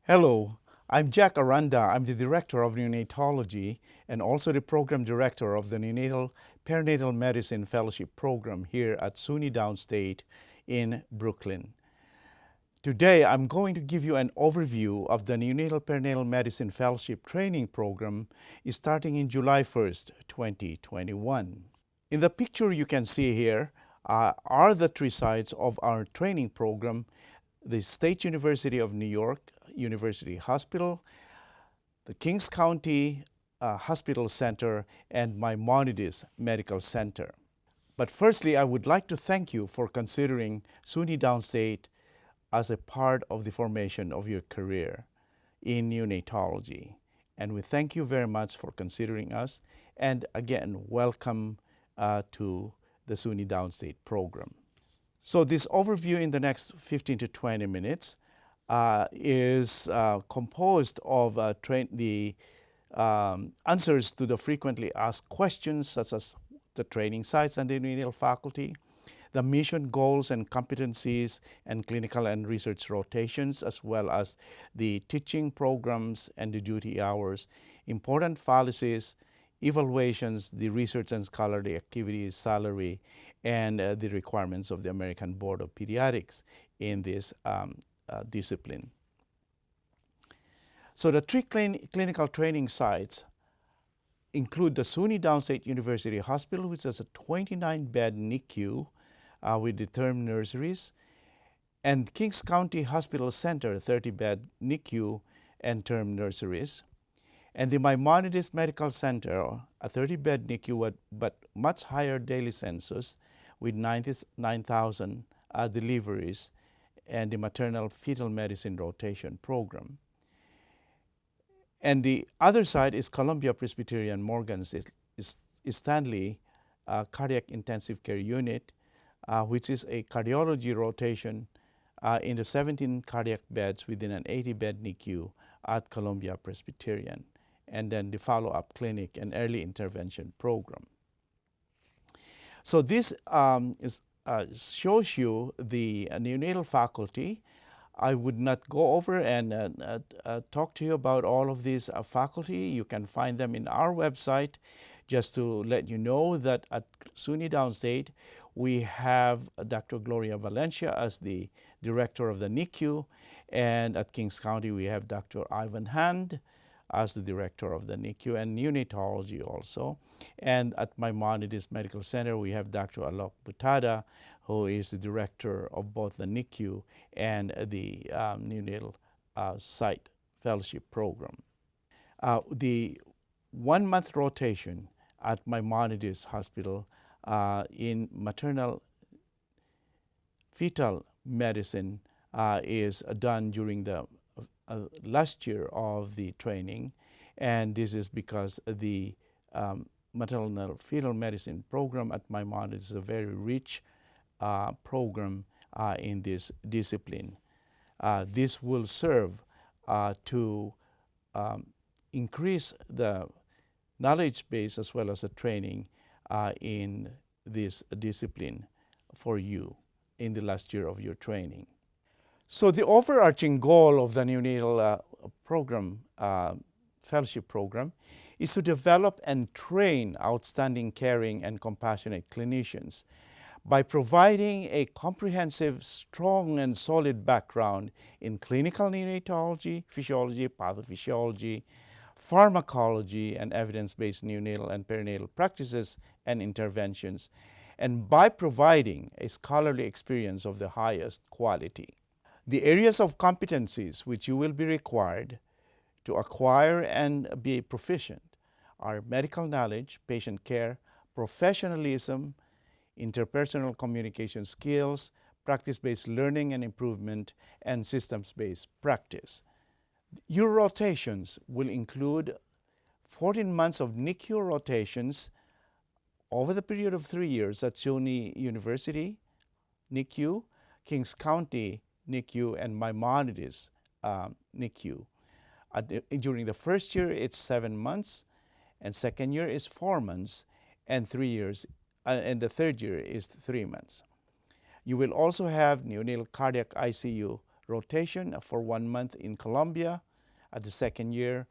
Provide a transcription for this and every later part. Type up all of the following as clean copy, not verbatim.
Hello, I'm Jack Aranda. I'm the Director of Neonatology and also the Program Director of the Neonatal Perinatal Medicine Fellowship Program here at SUNY Downstate in Brooklyn. Today, I'm going to give you an overview of the Neonatal Perinatal Medicine Fellowship Training Program starting in July 1st, 2021. In the picture you can see here are the three sites of our training program: the State University of New York University Hospital, the Kings County Hospital Center, and Maimonides Medical Center. But firstly, I would like to thank you for considering SUNY Downstate as a part of the formation of your career in neonatology. And we thank you very much for considering us. And again, welcome to the SUNY Downstate program. So this overview in the next 15 to 20 minutes is composed of the answers to the frequently asked questions, such as the training sites and the neonatal faculty, the mission goals and competencies, and clinical and research rotations, as well as the teaching programs and the duty hours, important policies, evaluations, the research and scholarly activities, salary, and the requirements of the American Board of Pediatrics in this discipline. So the three clinical training sites include the SUNY Downstate University Hospital, which has a 29-bed NICU with the term nurseries, and Kings County Hospital Center, 30-bed NICU and term nurseries, and the Maimonides Medical Center, a 30-bed NICU but much higher daily census with 99,000 deliveries, and the maternal fetal medicine rotation program. And the other side is Columbia Presbyterian Morgan's Stanley Cardiac Intensive Care Unit, which is a cardiology rotation in the 17 cardiac beds within an 80-bed NICU at Columbia Presbyterian, and then the follow-up clinic and early intervention program. So this shows you the neonatal faculty. I would not go over and talk to you about all of these faculty. You can find them in our website. Just to let you know that at SUNY Downstate, we have Dr. Gloria Valencia as the director of the NICU, and at Kings County, we have Dr. Ivan Hand as the director of the NICU and neonatology also. And at Maimonides Medical Center, we have Dr. Alok Butada, who is the director of both the NICU and the neonatal site fellowship program. The 1 month rotation at Maimonides Hospital in maternal fetal medicine is done during the last year of the training, and this is because the maternal fetal medicine program at Maimonides is a very rich program in this discipline. This will serve to increase the knowledge base as well as the training in this discipline for you in the last year of your training. So the overarching goal of the neonatal program, fellowship program, is to develop and train outstanding caring and compassionate clinicians by providing a comprehensive, strong, and solid background in clinical neonatology, physiology, pathophysiology, pharmacology, and evidence-based neonatal and perinatal practices and interventions, and by providing a scholarly experience of the highest quality. The areas of competencies which you will be required to acquire and be proficient are medical knowledge, patient care, professionalism, interpersonal communication skills, practice-based learning and improvement, and systems-based practice. Your rotations will include 14 months of NICU rotations over the period of 3 years at SUNY University NICU, Kings County NICU, and Maimonides NICU. During the first year, it's 7 months, and second year is 4 months, and 3 years, and the third year is 3 months. You will also have neonatal cardiac ICU rotation for 1 month in Colombia at the second year,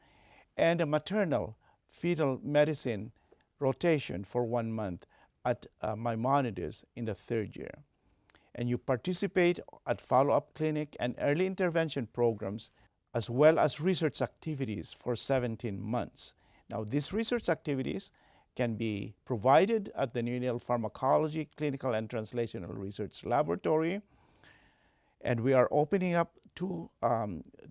and a maternal fetal medicine rotation for 1 month at Maimonides in the third year. And you participate at follow-up clinic and early intervention programs, as well as research activities for 17 months. Now, these research activities can be provided at the Neonatal Pharmacology Clinical and Translational Research Laboratory. And we are opening up two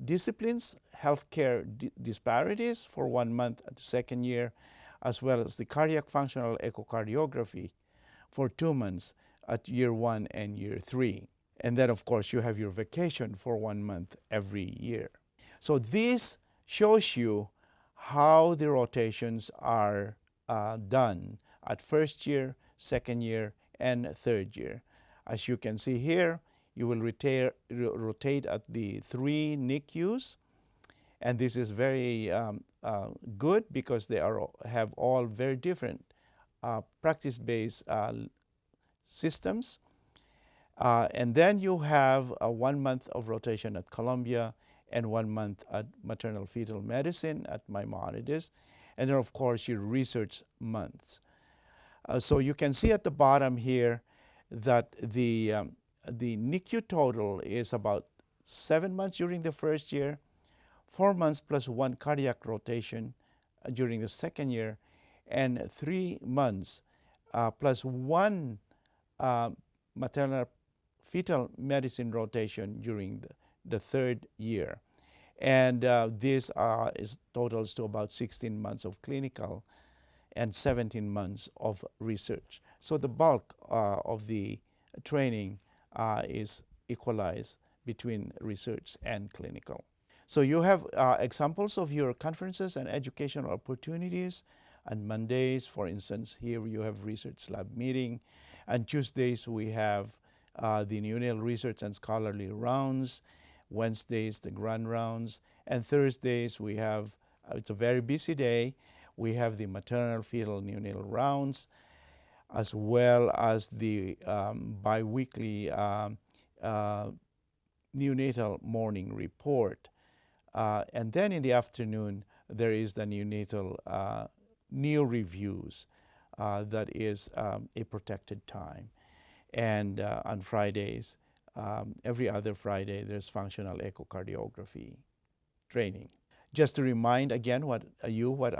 disciplines, healthcare disparities for 1 month at the second year, as well as the cardiac functional echocardiography for 2 months at year 1 and year 3. And then, of course, you have your vacation for 1 month every year. So this shows you how the rotations are done at first year, second year, and third year. As you can see here, you will rotate at the 3 NICUs, and this is very good because they have all very different practice-based systems. And then you have 1 month of rotation at Columbia and 1 month at maternal fetal medicine at Maimonides, and then of course your research months. So you can see at the bottom here that the NICU total is about 7 months during the first year, 4 months plus 1 cardiac rotation during the second year, and 3 months plus 1 maternal fetal medicine rotation during the third year. And this totals to about 16 months of clinical and 17 months of research. So the bulk of the training is equalized between research and clinical. So you have examples of your conferences and educational opportunities. On Mondays, for instance, here you have research lab meeting. On Tuesdays, we have the neonatal research and scholarly rounds. Wednesdays, the grand rounds. And Thursdays, we have, it's a very busy day, we have the maternal fetal neonatal rounds, as well as the biweekly neonatal morning report. And then in the afternoon, there is the neonatal neo reviews that is a protected time. And on Fridays, every other Friday, there's functional echocardiography training. Just to remind again what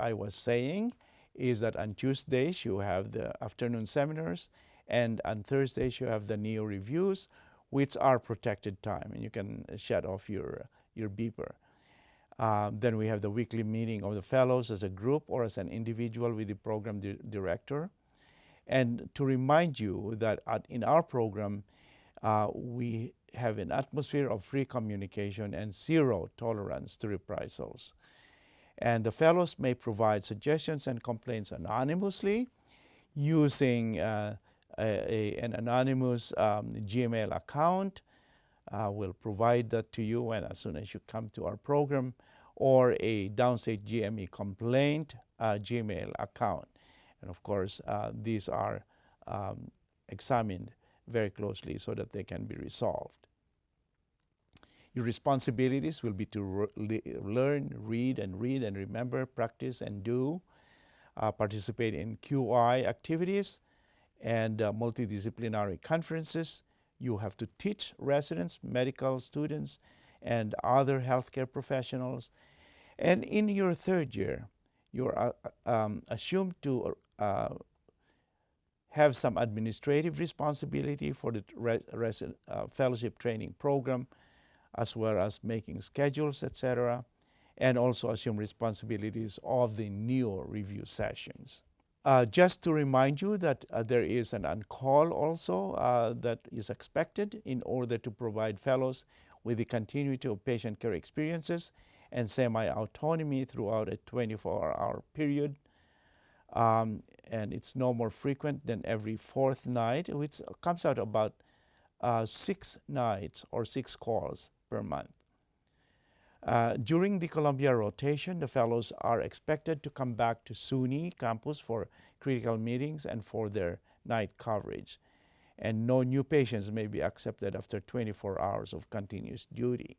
I was saying is that on Tuesdays you have the afternoon seminars, and on Thursdays you have the neo reviews, which are protected time, and you can shut off your beeper. Then we have the weekly meeting of the fellows as a group or as an individual with the program director. And to remind you that in our program, we have an atmosphere of free communication and zero tolerance to reprisals. And the fellows may provide suggestions and complaints anonymously using an anonymous Gmail account. We'll provide that to you as soon as you come to our program, or a Downstate GME complaint Gmail account. And of course, these are examined very closely so that they can be resolved. Your responsibilities will be to learn, read and remember, practice and do, participate in QI activities and multidisciplinary conferences. You have to teach residents, medical students, and other healthcare professionals. And in your third year, you're assumed to have some administrative responsibility for the fellowship training program, as well as making schedules, etc., and also assume responsibilities of the neo review sessions. Just to remind you that there is an on-call also that is expected in order to provide fellows with the continuity of patient care experiences and semi-autonomy throughout a 24-hour period. And it's no more frequent than every 4th night, which comes out about 6 nights or 6 calls per month. During the Columbia rotation, the fellows are expected to come back to SUNY campus for critical meetings and for their night coverage. and no new patients may be accepted after 24 hours of continuous duty.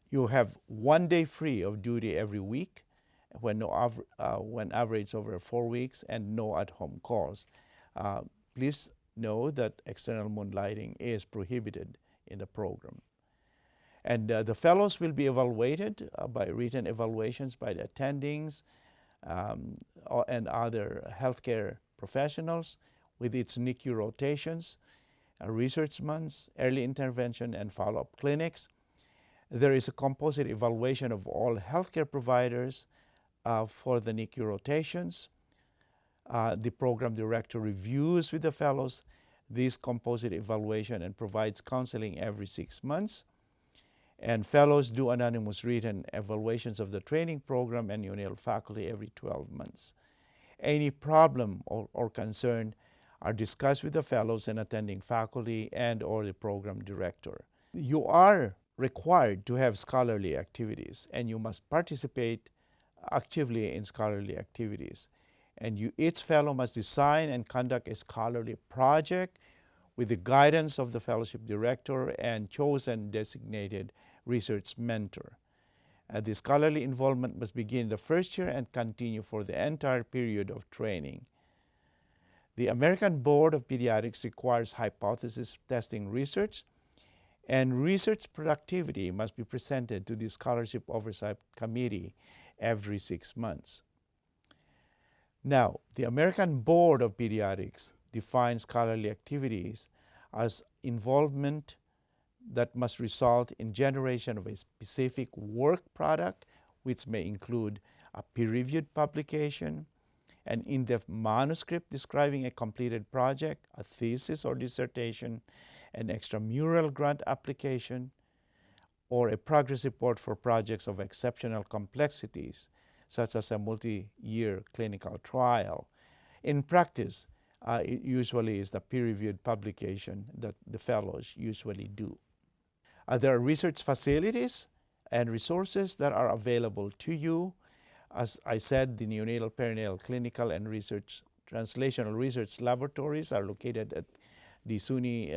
You have 1 day free of duty every week when averaged over 4 weeks, and no at-home calls. Please know that external moonlighting is prohibited in the program. And the fellows will be evaluated by written evaluations by the attendings and other healthcare professionals with its NICU rotations, research months, early intervention, and follow-up clinics. There is a composite evaluation of all healthcare providers for the NICU rotations. The program director reviews with the fellows this composite evaluation and provides counseling every 6 months. And fellows do anonymous written evaluations of the training program and neonatal faculty every 12 months. Any problem or concern are discussed with the fellows and attending faculty and or the program director. You are required to have scholarly activities, and you must participate actively in scholarly activities. And each fellow must design and conduct a scholarly project with the guidance of the fellowship director and chosen designated research mentor. The scholarly involvement must begin the first year and continue for the entire period of training. The American Board of Pediatrics requires hypothesis testing research, and research productivity must be presented to the Scholarship Oversight Committee every 6 months. Now, the American Board of Pediatrics defines scholarly activities as involvement that must result in generation of a specific work product, which may include a peer-reviewed publication, an in-depth manuscript describing a completed project, a thesis or dissertation, an extramural grant application, or a progress report for projects of exceptional complexities, such as a multi-year clinical trial. In practice, it usually is the peer-reviewed publication that the fellows usually do. There are research facilities and resources that are available to you. As I said, the neonatal, perinatal, clinical, and translational research laboratories are located at the SUNY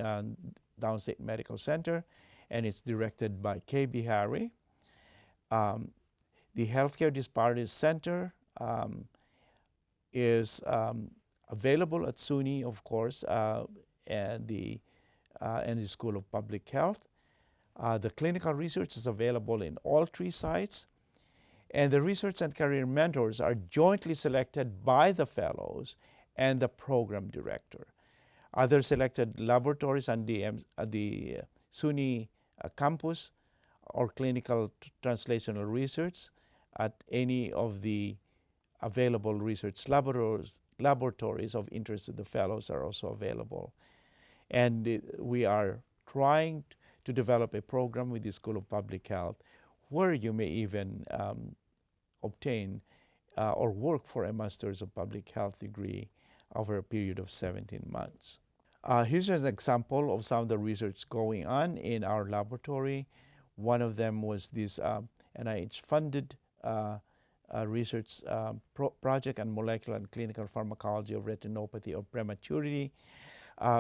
Downstate Medical Center, and it's directed by K.B. Harry. The Healthcare Disparities Center is available at SUNY, of course, and the School of Public Health. The clinical research is available in all 3 sites, and the research and career mentors are jointly selected by the fellows and the program director. Other selected laboratories on the SUNY campus or clinical translational research at any of the available research laboratories of interest to the fellows are also available. And we are trying to develop a program with the School of Public Health where you may even obtain or work for a Master's of Public Health degree over a period of 17 months. Here's an example of some of the research going on in our laboratory. One of them was this NIH-funded research project on molecular and clinical pharmacology of retinopathy of prematurity.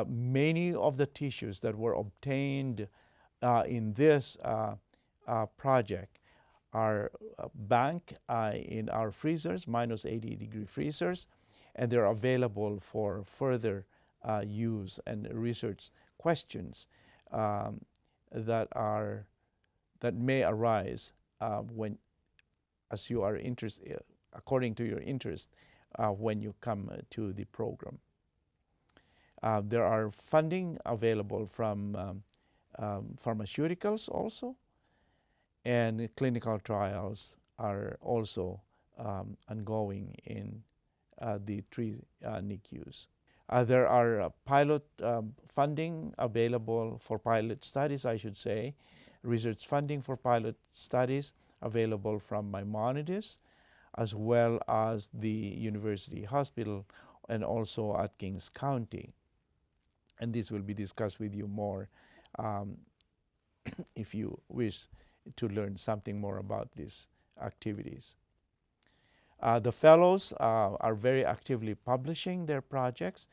Many of the tissues that were obtained in this project are banked in our freezers, minus 80-degree freezers, and they're available for further use and research questions that may arise as you are interested, according to your interest, when you come to the program. There are funding available from pharmaceuticals also, and clinical trials are also ongoing in the 3 NICUs. There are pilot funding available for pilot studies, I should say, research funding for pilot studies available from Maimonides, as well as the University Hospital and also at Kings County. And this will be discussed with you more if you wish to learn something more about these activities. The fellows are very actively publishing their projects.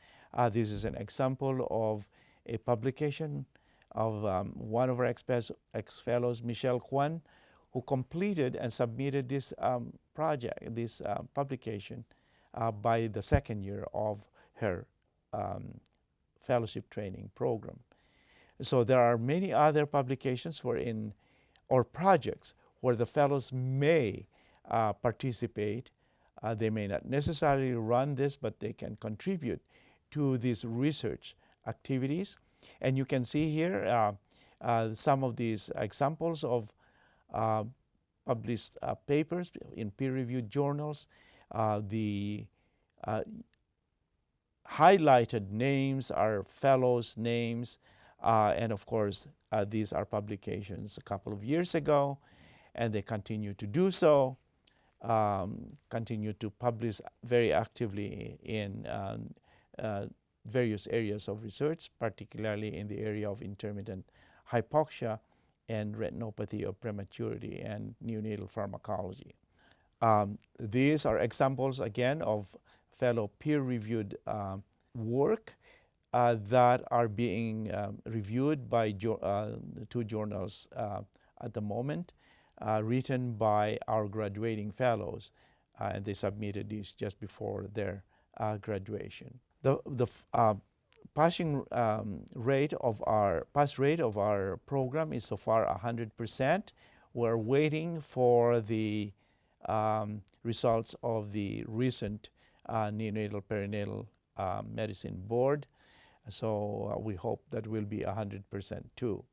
This is an example of a publication of one of our ex-fellows, Michelle Kwan, who completed and submitted this this publication by the second year of her fellowship training program. So there are many other publications or projects where the fellows may participate. They may not necessarily run this, but they can contribute to these research activities. And you can see here some of these examples of published papers in peer-reviewed journals. The highlighted names are fellows' names, and of course these are publications a couple of years ago, and they continue to do so, continue to publish very actively in various areas of research, particularly in the area of intermittent hypoxia and retinopathy of prematurity and neonatal pharmacology. These are examples, again, of fellow peer-reviewed work that are being reviewed by two journals at the moment, written by our graduating fellows, and they submitted these just before their graduation. The pass rate of our program is so far 100%. We're waiting for the results of the recent neonatal perinatal medicine board, so we hope that will be 100% too.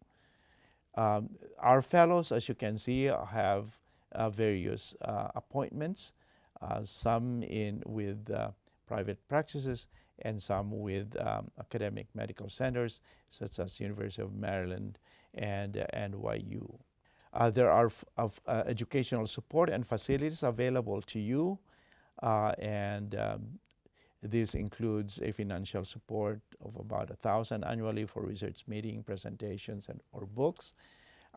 Our fellows, as you can see, have various appointments, some with private practices and some with academic medical centers such as University of Maryland and NYU. There are educational support and facilities available to you, and this includes a financial support of about $1,000 annually for research meeting, presentations, or books,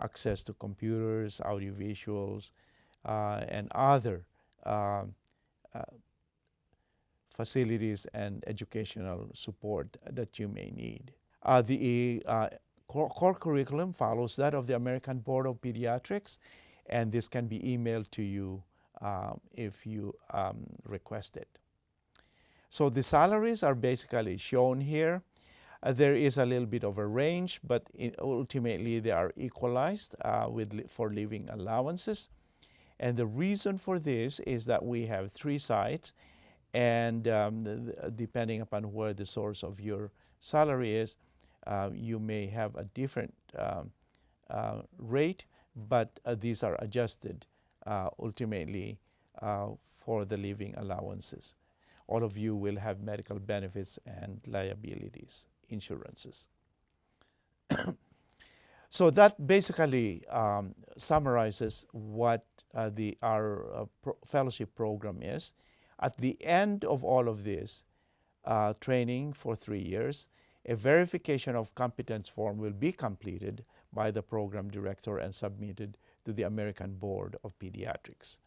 access to computers, audiovisuals, and other facilities and educational support that you may need. The core curriculum follows that of the American Board of Pediatrics, and this can be emailed to you if you request it. So the salaries are basically shown here. There is a little bit of a range, but ultimately they are equalized for living allowances. And the reason for this is that we have 3 sites, and depending upon where the source of your salary is, you may have a different rate, but these are adjusted ultimately for the living allowances. All of you will have medical benefits and liabilities, insurances. So that basically summarizes what our fellowship program is. At the end of all of this training for 3 years, a verification of competence form will be completed by the program director and submitted to the American Board of Pediatrics.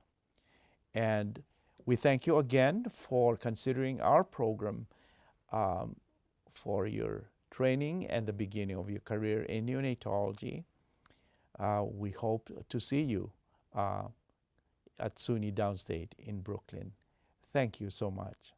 And we thank you again for considering our program for your training and the beginning of your career in neonatology. We hope to see you at SUNY Downstate in Brooklyn. Thank you so much.